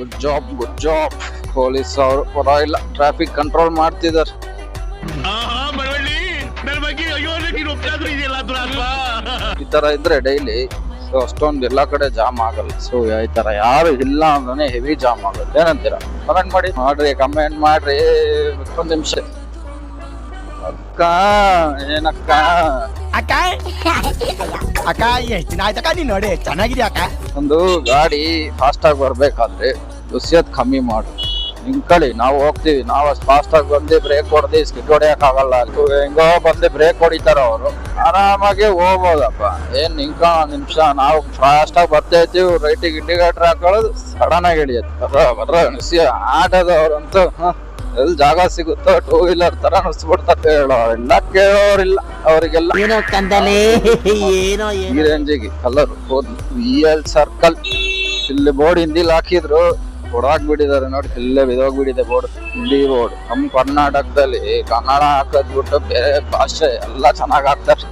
Good job. Police ಅವರು ಪರವಾಗಿಲ್ಲ, traffic control ಮಾಡ್ತಿದ್ದಾರೆ. ಈ ತರ ಇದ್ರೆ ಡೈಲಿ ಅಷ್ಟೊಂದು ಎಲ್ಲಾ ಕಡೆ ಜಾಮ್ ಆಗಲ್ಲ. ಸೊ ಈ ತರ ಯಾರು ಇಲ್ಲ ಅಂದ್ರೆ ಹೆವಿ ಜಾಮ್ ಆಗುತ್ತೆ. ಏನಂತೀರಾ? ಕಮೆಂಟ್ ಮಾಡ್ರಿ. ಒಂದು ನಿಮಿಷ. ಅಕ್ಕ ಏನಕ್ಕ ಅಕ್ಕ ಎಷ್ಟ್ ದಿನ ಆಯ್ತಕ್ಕ ನೀನ್ ನೋಡಿ ಚೆನ್ನಾಗಿದ್ಯಾ ಅಕ್ಕ? ಒಂದು ಗಾಡಿ ಫಾಸ್ಟ್ ಆಗಿ ಬರ್ಬೇಕಾದ್ರೆ ಉಸಿಯತ್ ಕಮ್ಮಿ ಮಾಡು. ನಿಂಕಳಿ ನಾವು ಹೋಗ್ತೀವಿ, ನಾವು ಅಷ್ಟು ಫಾಸ್ಟ್ ಆಗಿ ಬಂದು ಬ್ರೇಕ್ ಹೊಡೆದು ಸ್ಕಿಡ್ ಹೊಡೆಯಕ್ ಆಗಲ್ಲ. ಹೆಂಗೋ ಬಂದು ಬ್ರೇಕ್ ಹೊಡಿತಾರ ಅವರು, ಆರಾಮಾಗಿ ಹೋಗ್ಬೋದಪ್ಪ. ಏನ್ ನಿಂಕ ನಿಮಿಷ ನಾವು ಫಾಸ್ಟ್ ಆಗಿ ಬರ್ತಾ ಇರ್ತೀವಿ, ರೈಟಿಗೆ ಇಂಡಿಕೇಟರ್ ಹಾಕೊಳ್ಳೋದು ಸಡನ್ ಆಗಿ ಹಿಡಿಯುತ್ತೆ. ಆಟೋದವ್ರಂತೂ ಎಲ್ಲಿ ಜಾಗ ಸಿಗುತ್ತೋ ಟೂ ವೀಲರ್ ತರ ನುಸ್ಬಿಡ್ತಾರೆ. ಹೇಳೋರಿಲ್ಲ ಕೇಳೋರಿಲ್ಲ, ಅವರಿಗೆಲ್ಲ ಏನೋ ಕಂದಲೇ ಏನೋ ಈ ರೇಂಜಿಗೆ ಕಲರ್ VL ಸರ್ಕಲ್ ಇಲ್ಲಿ ಬೋರ್ಡ್ ಹಿಂದಿಲ್ ಹಾಕಿದ್ರು, ಹೊಡಾಕ್ಬಿಟ್ಟಿದ್ದಾರೆ ನೋಡಿ. ಇಲ್ಲೇ ಬಿದೋಗ್ಬಿಟ್ಟಿದೆ ಬೋರ್ಡ್, ಹಿಂದಿ ಬೋರ್ಡ್. ನಮ್ಮ ಕರ್ನಾಟಕದಲ್ಲಿ ಕನ್ನಡ ಹಾಕೋದ್ ಬಿಟ್ಟು ಬೇರೆ ಭಾಷೆ ಎಲ್ಲ ಚೆನ್ನಾಗ್ ಹಾಕ್ತಾರೆ.